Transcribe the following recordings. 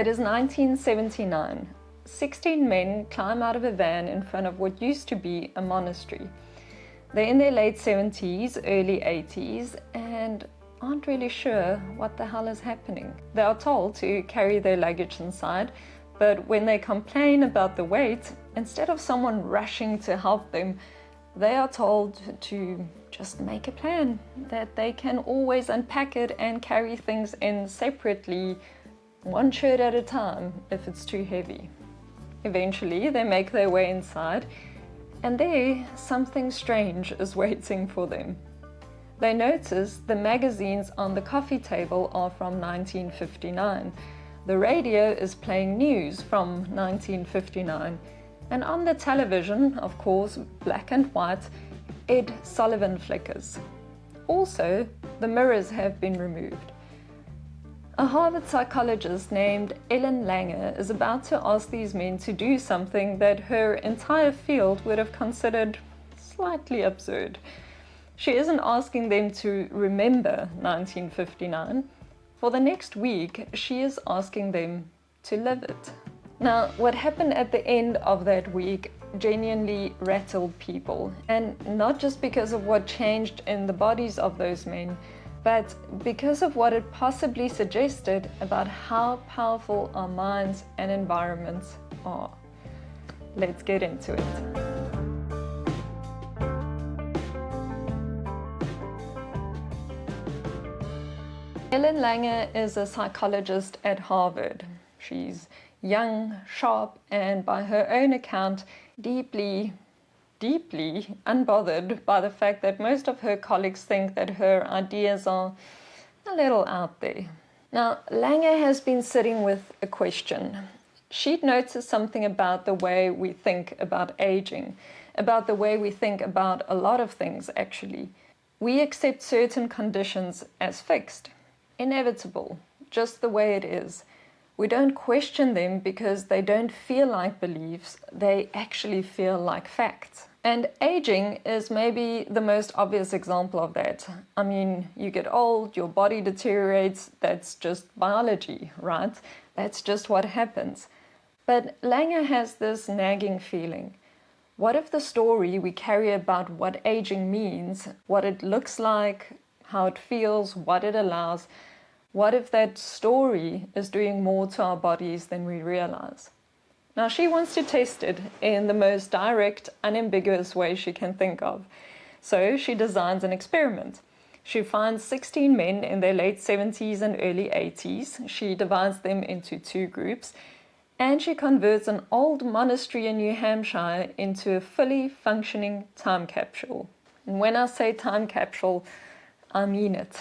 It is 1979. 16 men climb out of a van in front of what used to be a monastery. They're in their late 70s, early 80s, and aren't really sure what the hell is happening. They are told to carry their luggage inside, but when they complain about the weight, instead of someone rushing to help them, they are told to just make a plan, that they can always unpack it and carry things in separately, one shirt at a time, if it's too heavy. Eventually, they make their way inside, and there, something strange is waiting for them. They notice the magazines on the coffee table are from 1959. The radio is playing news from 1959. And on the television, of course, black and white, Ed Sullivan flickers. Also, the mirrors have been removed. A Harvard psychologist named Ellen Langer is about to ask these men to do something that her entire field would have considered slightly absurd. She isn't asking them to remember 1959. For the next week, she is asking them to live it. Now, what happened at the end of that week genuinely rattled people, and not just because of what changed in the bodies of those men, but because of what it possibly suggested about how powerful our minds and environments are. Let's get into it. Ellen Langer is a psychologist at Harvard. She's young, sharp, and by her own account, deeply unbothered by the fact that most of her colleagues think that her ideas are a little out there. Now, Langer has been sitting with a question. She'd noticed something about the way we think about aging, about the way we think about a lot of things, actually. We accept certain conditions as fixed, inevitable, just the way it is. We don't question them because they don't feel like beliefs, they actually feel like facts. And aging is maybe the most obvious example of that. I mean, you get old, your body deteriorates, that's just biology, right? That's just what happens. But Langer has this nagging feeling. What if the story we carry about what aging means, what it looks like, how it feels, what it allows, what if that story is doing more to our bodies than we realize? Now, she wants to test it in the most direct, unambiguous way she can think of. So she designs an experiment. She finds 16 men in their late 70s and early 80s. She divides them into two groups, and she converts an old monastery in New Hampshire into a fully functioning time capsule. And when I say time capsule, I mean it.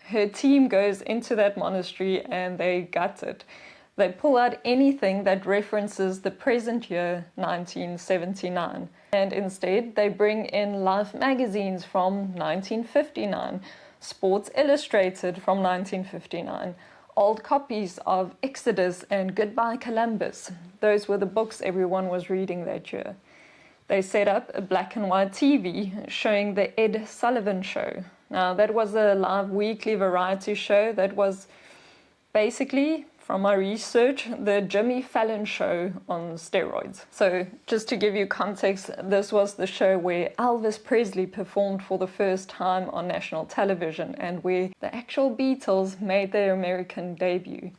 Her team goes into that monastery and they gut it. They pull out anything that references the present year, 1979. And instead, they bring in Life magazines from 1959, Sports Illustrated from 1959, old copies of Exodus and Goodbye Columbus. Those were the books everyone was reading that year. They set up a black and white TV showing the Ed Sullivan Show. Now, that was a live weekly variety show that was basically, from my research, the Jimmy Fallon Show on steroids. So, just to give you context, this was the show where Elvis Presley performed for the first time on national television and where the actual Beatles made their American debut.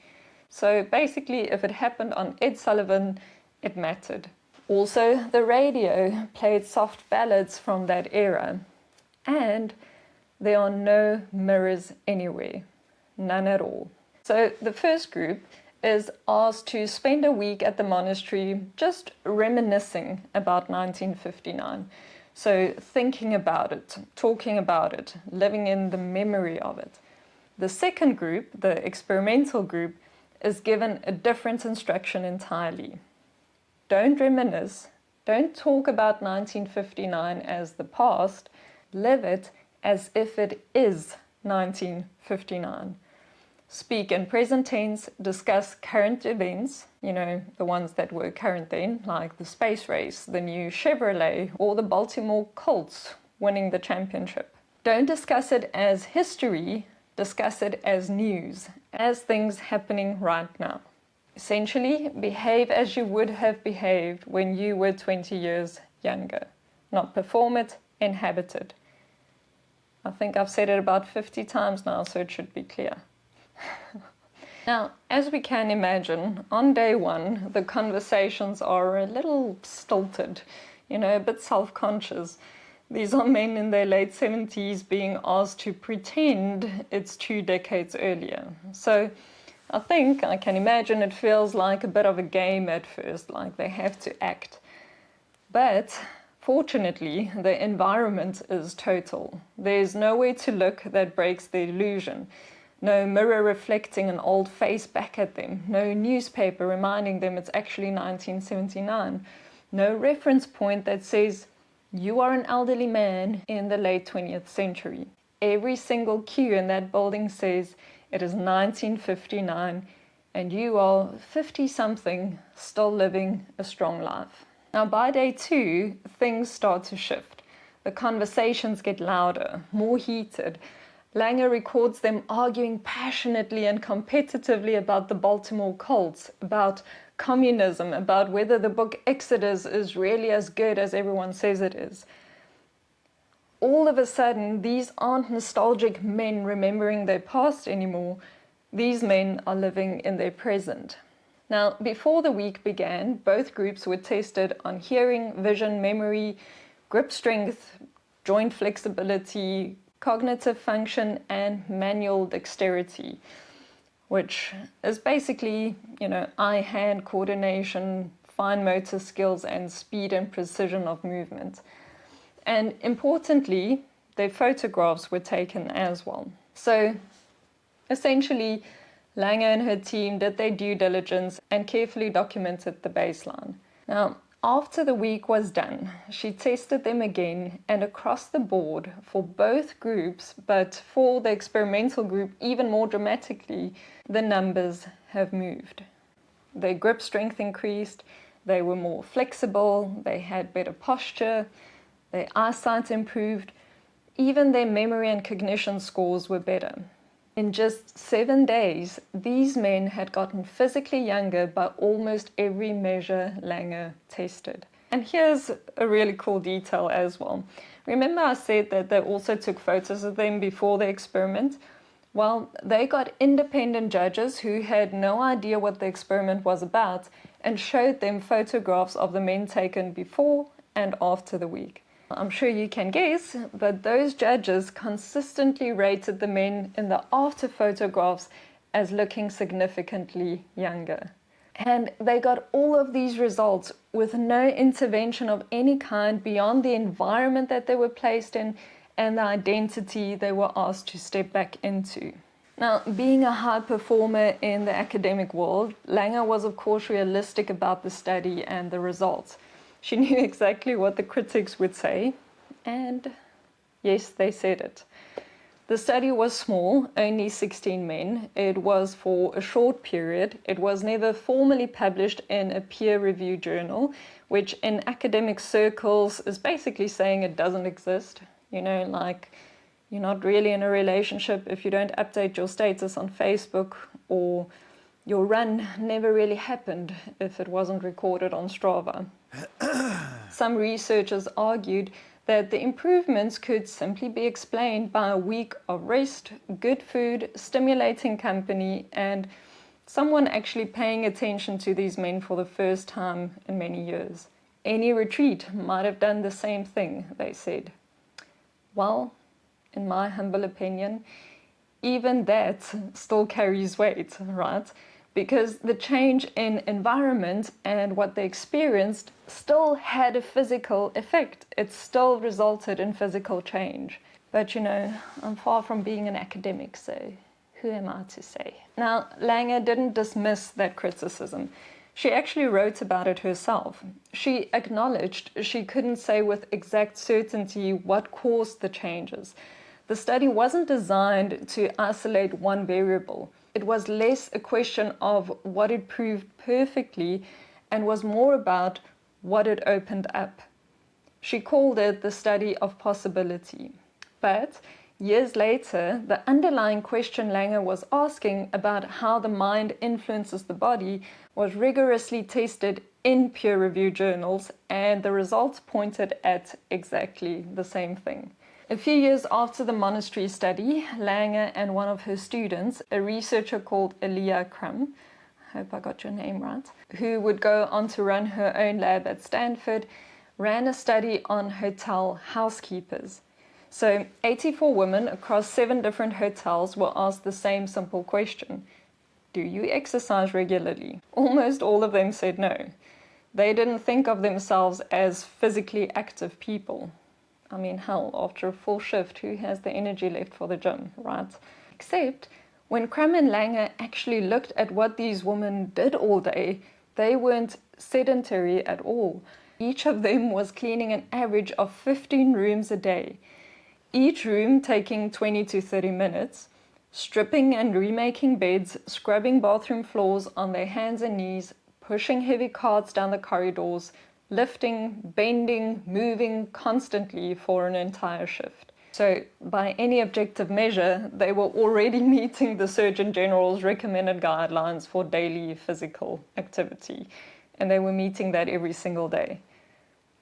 So, basically, if it happened on Ed Sullivan, it mattered. Also, the radio played soft ballads from that era. And there are no mirrors anywhere. None at all. So the first group is asked to spend a week at the monastery just reminiscing about 1959. So thinking about it, talking about it, living in the memory of it. The second group, the experimental group, is given a different instruction entirely. Don't reminisce, don't talk about 1959 as the past, live it as if it is 1959. Speak in present tense, discuss current events, the ones that were current then, like the space race, the new Chevrolet, or the Baltimore Colts winning the championship. Don't discuss it as history, discuss it as news, as things happening right now. Essentially, behave as you would have behaved when you were 20 years younger. Not perform it, inhabit it. I think I've said it about 50 times now, so it should be clear. Now, as we can imagine, on day one, the conversations are a little stilted, a bit self-conscious. These are men in their late 70s being asked to pretend it's 2 decades earlier. So I think I can imagine it feels like a bit of a game at first, like they have to act. But fortunately, the environment is total. There's nowhere to look that breaks the illusion. No mirror reflecting an old face back at them. No newspaper reminding them it's actually 1979. No reference point that says, you are an elderly man in the late 20th century. Every single cue in that building says it is 1959 and you are 50-something still living a strong life. Now by day 2, things start to shift. The conversations get louder, more heated. Langer records them arguing passionately and competitively about the Baltimore Colts, about communism, about whether the book Exodus is really as good as everyone says it is. All of a sudden, these aren't nostalgic men remembering their past anymore. These men are living in their present. Now, before the week began, both groups were tested on hearing, vision, memory, grip strength, joint flexibility, cognitive function, and manual dexterity, which is basically, eye-hand coordination, fine motor skills, and speed and precision of movement. And importantly, their photographs were taken as well. So essentially, Langer and her team did their due diligence and carefully documented the baseline. Now, after the week was done, she tested them again, and across the board for both groups, but for the experimental group even more dramatically, the numbers have moved. Their grip strength increased, they were more flexible, they had better posture, their eyesight improved, even their memory and cognition scores were better. In just 7 days, these men had gotten physically younger by almost every measure Langer tested. And here's a really cool detail as well. Remember I said that they also took photos of them before the experiment? Well, they got independent judges who had no idea what the experiment was about and showed them photographs of the men taken before and after the week. I'm sure you can guess, but those judges consistently rated the men in the after photographs as looking significantly younger. And they got all of these results with no intervention of any kind beyond the environment that they were placed in and the identity they were asked to step back into. Now, being a high performer in the academic world, Langer was of course realistic about the study and the results. She knew exactly what the critics would say, and yes, they said it. The study was small, only 16 men. It was for a short period. It was never formally published in a peer-reviewed journal, which in academic circles is basically saying it doesn't exist. Like you're not really in a relationship if you don't update your status on Facebook, or your run never really happened if it wasn't recorded on Strava. Some researchers argued that the improvements could simply be explained by a week of rest, good food, stimulating company, and someone actually paying attention to these men for the first time in many years. Any retreat might have done the same thing, they said. Well, in my humble opinion, even that still carries weight, right? Because the change in environment and what they experienced still had a physical effect. It still resulted in physical change. But I'm far from being an academic, so who am I to say? Now, Langer didn't dismiss that criticism. She actually wrote about it herself. She acknowledged she couldn't say with exact certainty what caused the changes. The study wasn't designed to isolate one variable. It was less a question of what it proved perfectly and was more about what it opened up. She called it the study of possibility. But Years later, the underlying question Langer was asking about how the mind influences the body was rigorously tested in peer-reviewed journals, and the results pointed at exactly the same thing. A few years after the Monastery study, Langer and one of her students, a researcher called Alia Crum, I hope I got your name right, who would go on to run her own lab at Stanford, ran a study on hotel housekeepers. So 84 women across 7 different hotels were asked the same simple question: do you exercise regularly? Almost all of them said no. They didn't think of themselves as physically active people. I mean, hell, after a full shift, who has the energy left for the gym, right? Except when Crum and Langer actually looked at what these women did all day, they weren't sedentary at all. Each of them was cleaning an average of 15 rooms a day. Each room taking 20 to 30 minutes, stripping and remaking beds, scrubbing bathroom floors on their hands and knees, pushing heavy carts down the corridors, lifting, bending, moving constantly for an entire shift. So by any objective measure, they were already meeting the Surgeon General's recommended guidelines for daily physical activity, and they were meeting that every single day.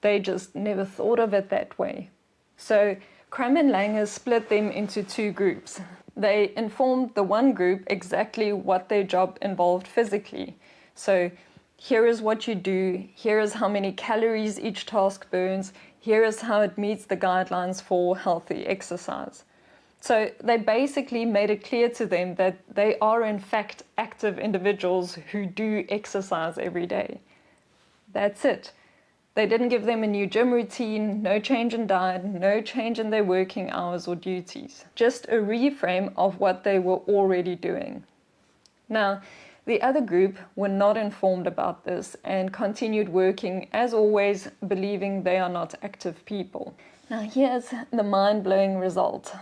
They just never thought of it that way. So Crum and Langer split them into 2 groups. They informed the one group exactly what their job involved physically. So here is what you do, here is how many calories each task burns, here is how it meets the guidelines for healthy exercise. So they basically made it clear to them that they are in fact active individuals who do exercise every day. That's it. They didn't give them a new gym routine, no change in diet, no change in their working hours or duties. Just a reframe of what they were already doing. Now, the other group were not informed about this and continued working, as always, believing they are not active people. Now, here's the mind-blowing result.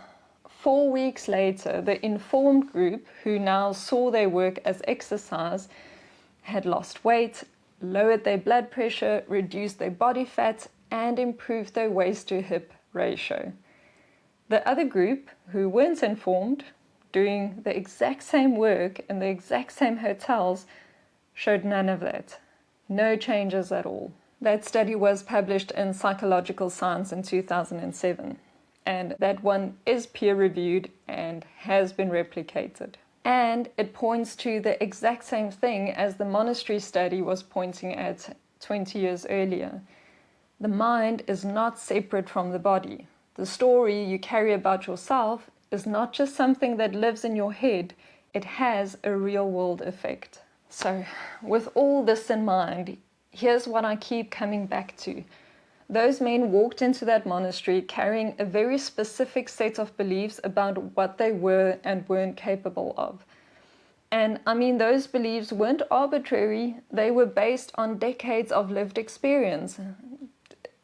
4 weeks later, the informed group, who now saw their work as exercise, had lost weight, lowered their blood pressure, reduced their body fat, and improved their waist-to-hip ratio. The other group, who weren't informed, doing the exact same work in the exact same hotels, showed none of that. No changes at all. That study was published in Psychological Science in 2007, and that one is peer-reviewed and has been replicated. And it points to the exact same thing as the Monastery study was pointing at 20 years earlier. The mind is not separate from the body. The story you carry about yourself is not just something that lives in your head, it has a real-world effect. So, with all this in mind, here's what I keep coming back to. Those men walked into that monastery carrying a very specific set of beliefs about what they were and weren't capable of. And I mean, those beliefs weren't arbitrary, they were based on decades of lived experience.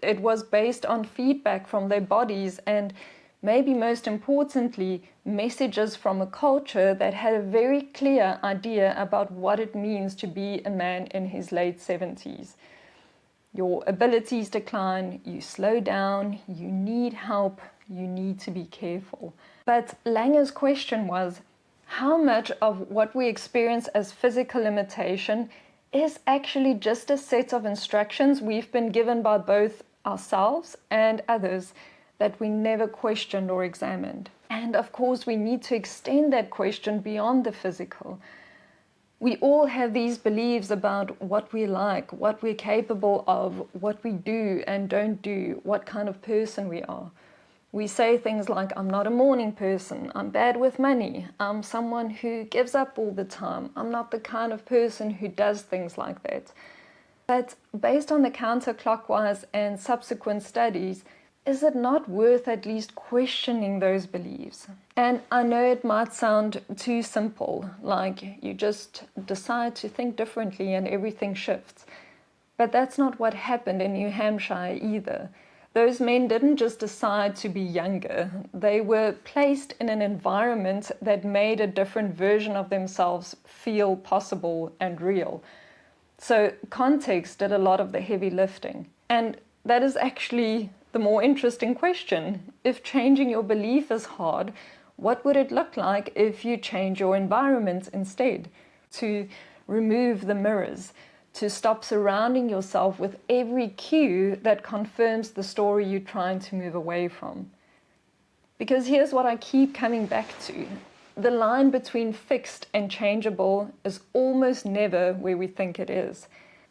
It was based on feedback from their bodies and, maybe most importantly, messages from a culture that had a very clear idea about what it means to be a man in his late 70s. Your abilities decline, you slow down, you need help, you need to be careful. But Langer's question was, how much of what we experience as physical limitation is actually just a set of instructions we've been given by both ourselves and others that we never questioned or examined? And of course, we need to extend that question beyond the physical. We all have these beliefs about what we like, what we're capable of, what we do and don't do, what kind of person we are. We say things like, I'm not a morning person, I'm bad with money, I'm someone who gives up all the time, I'm not the kind of person who does things like that. But based on the counterclockwise and subsequent studies, is it not worth at least questioning those beliefs? And I know it might sound too simple, like you just decide to think differently and everything shifts. But that's not what happened in New Hampshire either. Those men didn't just decide to be younger. They were placed in an environment that made a different version of themselves feel possible and real. So context did a lot of the heavy lifting. And that is actually the the more interesting question. If changing your belief is hard, what would it look like if you change your environment instead? To remove the mirrors, to stop surrounding yourself with every cue that confirms the story you're trying to move away from. Because here's what I keep coming back to. The line between fixed and changeable is almost never where we think it is.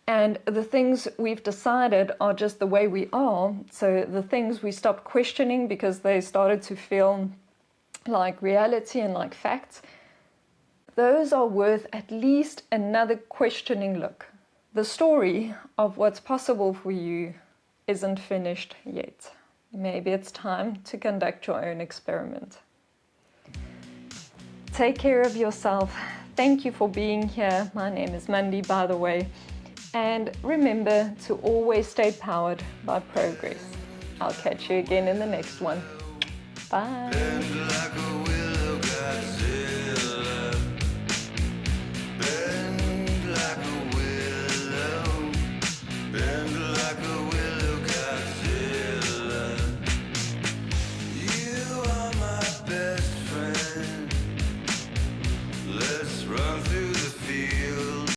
And the things we've decided are just the way we are. So the things we stopped questioning because they started to feel like reality and like facts, those are worth at least another questioning look. The story of what's possible for you isn't finished yet. Maybe it's time to conduct your own experiment. Take care of yourself. Thank you for being here. My name is Mandy, by the way. And remember to always stay powered by progress. I'll catch you again in the next one. Bye.